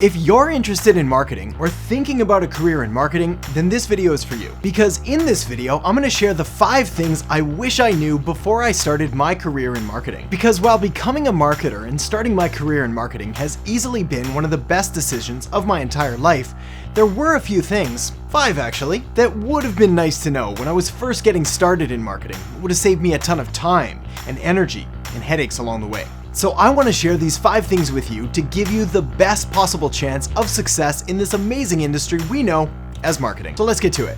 If you're interested in marketing or thinking about a career in marketing, then this video is for you. Because in this video, I'm gonna share the 5 things I wish I knew before I started my career in marketing. Because while becoming a marketer and starting my career in marketing has easily been one of the best decisions of my entire life, there were a few things, 5 actually, that would have been nice to know when I was first getting started in marketing. It would have saved me a ton of time and energy and headaches along the way. So I want to share these 5 things with you to give you the best possible chance of success in this amazing industry we know as marketing. So let's get to it.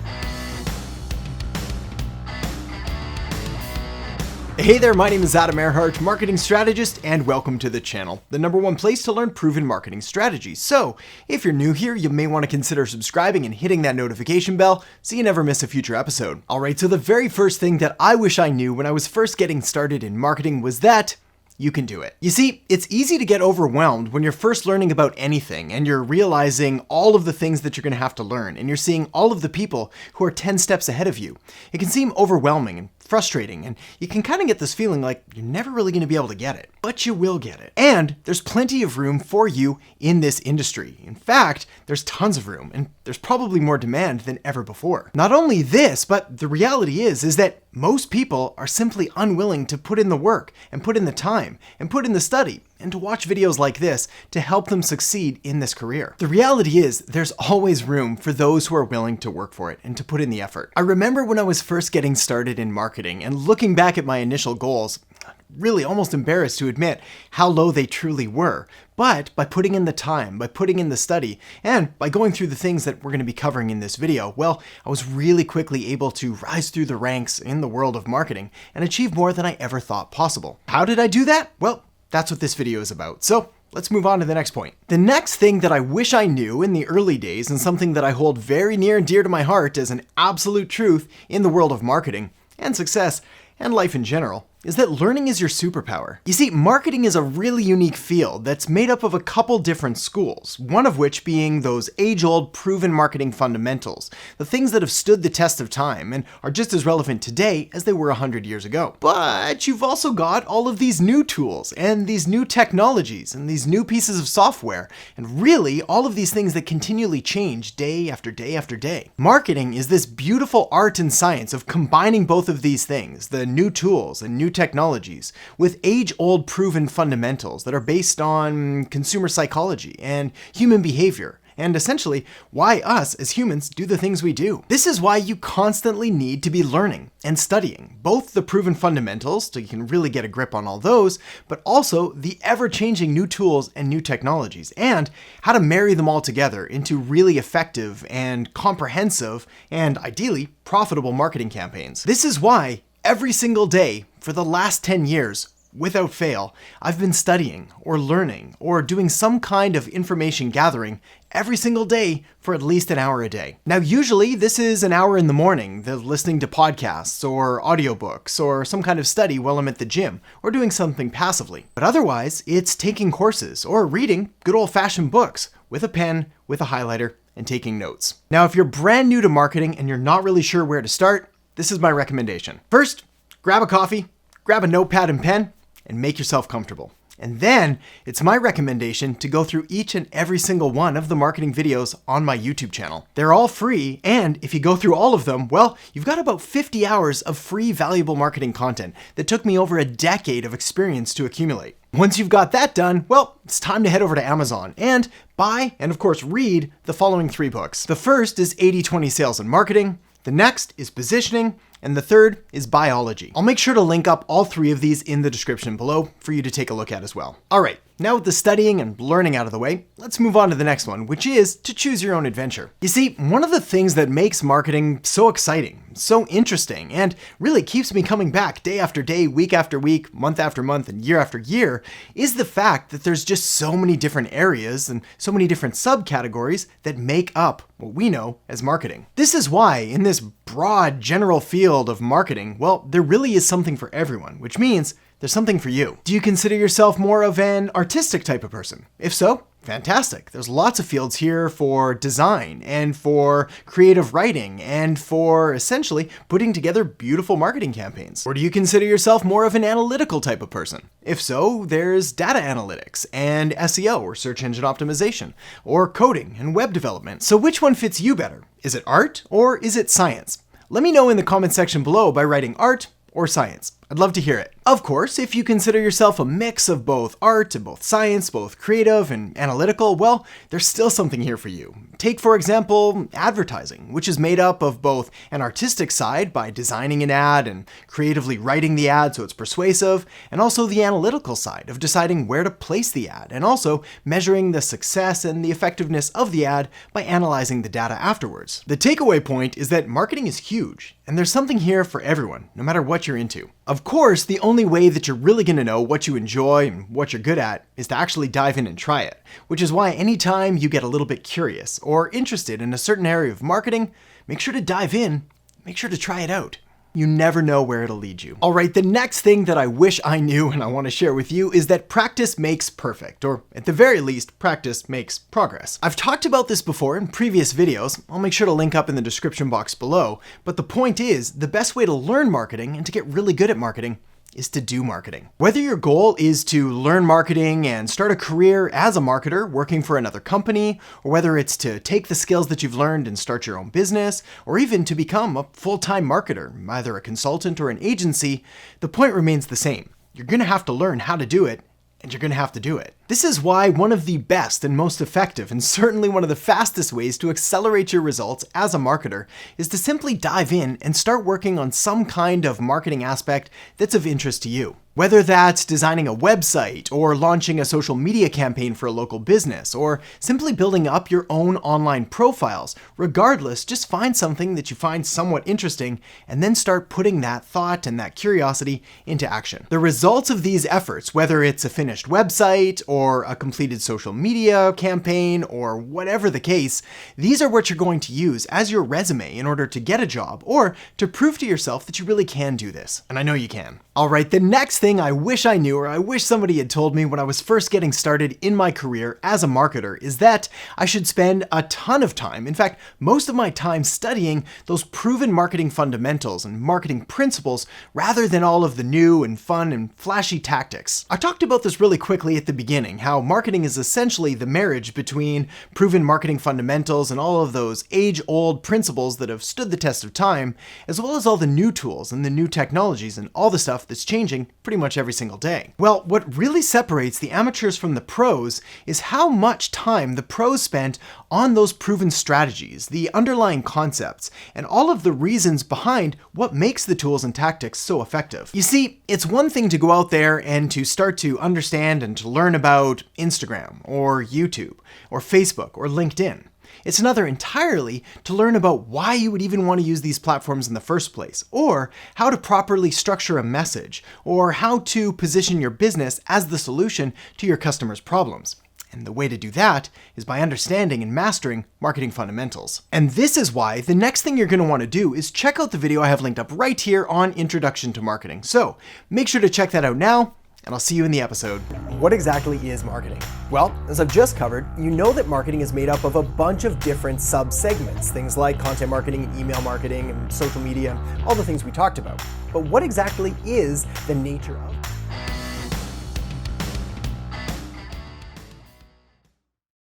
Hey there, my name is Adam Earhart, marketing strategist, and welcome to the channel, the #1 place to learn proven marketing strategies. So if you're new here, you may want to consider subscribing and hitting that notification bell so you never miss a future episode. Alright, so the very first thing that I wish I knew when I was first getting started in marketing was that you can do it. You see, it's easy to get overwhelmed when you're first learning about anything and you're realizing all of the things that you're going to have to learn and you're seeing all of the people who are 10 steps ahead of you. It can seem overwhelming and frustrating, and you can kind of get this feeling like you're never really going to be able to get it. But you will get it. And there's plenty of room for you in this industry. In fact, there's tons of room, and there's probably more demand than ever before. Not only this, but the reality is that most people are simply unwilling to put in the work and put in the time and put in the study and to watch videos like this to help them succeed in this career. The reality is there's always room for those who are willing to work for it and to put in the effort. I remember when I was first getting started in marketing and looking back at my initial goals, really almost embarrassed to admit how low they truly were. But by putting in the time, by putting in the study, and by going through the things that we're going to be covering in this video, well, I was really quickly able to rise through the ranks in the world of marketing and achieve more than I ever thought possible. How did I do that? Well, that's what this video is about. So let's move on to the next point. The next thing that I wish I knew in the early days, and something that I hold very near and dear to my heart as an absolute truth in the world of marketing and success and life in general, is that learning is your superpower. You see, marketing is a really unique field that's made up of a couple different schools, one of which being those age-old proven marketing fundamentals, the things that have stood the test of time and are just as relevant today as they were 100 years ago. But you've also got all of these new tools and these new technologies and these new pieces of software, and really all of these things that continually change day after day after day. Marketing is this beautiful art and science of combining both of these things, the new tools and new technologies, with age-old proven fundamentals that are based on consumer psychology and human behavior, and essentially why us as humans do the things we do. This is why you constantly need to be learning and studying both the proven fundamentals, so you can really get a grip on all those, but also the ever-changing new tools and new technologies, and how to marry them all together into really effective and comprehensive and ideally profitable marketing campaigns. This is why every single day for the last 10 years, without fail, I've been studying or learning or doing some kind of information gathering every single day for at least an hour a day. Now, usually this is an hour in the morning, listening to podcasts or audiobooks or some kind of study while I'm at the gym or doing something passively. But otherwise, it's taking courses or reading good old-fashioned books with a pen, with a highlighter, and taking notes. Now, if you're brand new to marketing and you're not really sure where to start, this is my recommendation. First, grab a coffee, grab a notepad and pen, and make yourself comfortable. And then it's my recommendation to go through each and every single one of the marketing videos on my YouTube channel. They're all free, and if you go through all of them, well, you've got about 50 hours of free valuable marketing content that took me over a decade of experience to accumulate. Once you've got that done, well, it's time to head over to Amazon and buy and of course read the following 3 books. The first is 80/20 Sales and Marketing, the next is Positioning, and the third is Biology. I'll make sure to link up all 3 of these in the description below for you to take a look at as well. Alright, now with the studying and learning out of the way, let's move on to the next one, which is to choose your own adventure. You see, one of the things that makes marketing so exciting, so interesting, and really keeps me coming back day after day, week after week, month after month, and year after year, is the fact that there's just so many different areas and so many different subcategories that make up what we know as marketing. This is why in this broad general field of marketing, well, there really is something for everyone, which means there's something for you. Do you consider yourself more of an artistic type of person? If so, Fantastic. There's lots of fields here for design and for creative writing and for essentially putting together beautiful marketing campaigns. Or do you consider yourself more of an analytical type of person? If so, there's data analytics and SEO or search engine optimization or coding and web development. So which one fits you better? Is it art or is it science? Let me know in the comment section below by writing art or science. I'd love to hear it. Of course, if you consider yourself a mix of both art and both science, both creative and analytical, well, there's still something here for you. Take, for example, advertising, which is made up of both an artistic side by designing an ad and creatively writing the ad so it's persuasive, and also the analytical side of deciding where to place the ad, and also measuring the success and the effectiveness of the ad by analyzing the data afterwards. The takeaway point is that marketing is huge, and there's something here for everyone, no matter what you're into. Of course, the only way that you're really going to know what you enjoy and what you're good at is to actually dive in and try it, which is why anytime you get a little bit curious or interested in a certain area of marketing, make sure to dive in, make sure to try it out. You never know where it'll lead you. All right, the next thing that I wish I knew and I want to share with you is that practice makes perfect, or at the very least, practice makes progress. I've talked about this before in previous videos. I'll make sure to link up in the description box below. But the point is, the best way to learn marketing and to get really good at marketing is to do marketing. Whether your goal is to learn marketing and start a career as a marketer working for another company, or whether it's to take the skills that you've learned and start your own business, or even to become a full-time marketer, either a consultant or an agency, the point remains the same. You're gonna have to learn how to do it, and you're gonna have to do it. This is why one of the best and most effective, and certainly one of the fastest ways to accelerate your results as a marketer is to simply dive in and start working on some kind of marketing aspect that's of interest to you. Whether that's designing a website, or launching a social media campaign for a local business, or simply building up your own online profiles, regardless, just find something that you find somewhat interesting and then start putting that thought and that curiosity into action. The results of these efforts, whether it's a finished website or a completed social media campaign or whatever the case, these are what you're going to use as your resume in order to get a job or to prove to yourself that you really can do this. And I know you can. All right, the next thing I wish I knew, or I wish somebody had told me when I was first getting started in my career as a marketer, is that I should spend a ton of time, in fact, most of my time studying those proven marketing fundamentals and marketing principles rather than all of the new and fun and flashy tactics. I talked about this really quickly at the beginning, how marketing is essentially the marriage between proven marketing fundamentals and all of those age-old principles that have stood the test of time, as well as all the new tools and the new technologies and all the stuff that's changing pretty much every single day. Well, what really separates the amateurs from the pros is how much time the pros spent on those proven strategies, the underlying concepts, and all of the reasons behind what makes the tools and tactics so effective. You see, it's one thing to go out there and to start to understand and to learn about Instagram or YouTube or Facebook or LinkedIn. It's another entirely to learn about why you would even want to use these platforms in the first place, or how to properly structure a message, or how to position your business as the solution to your customers' problems. And the way to do that is by understanding and mastering marketing fundamentals. And this is why the next thing you're going to want to do is check out the video I have linked up right here on Introduction to Marketing. So make sure to check that out now, and I'll see you in the episode. What exactly is marketing? Well, as I've just covered, you know that marketing is made up of a bunch of different sub-segments, things like content marketing, email marketing, and social media, all the things we talked about. But what exactly is the nature of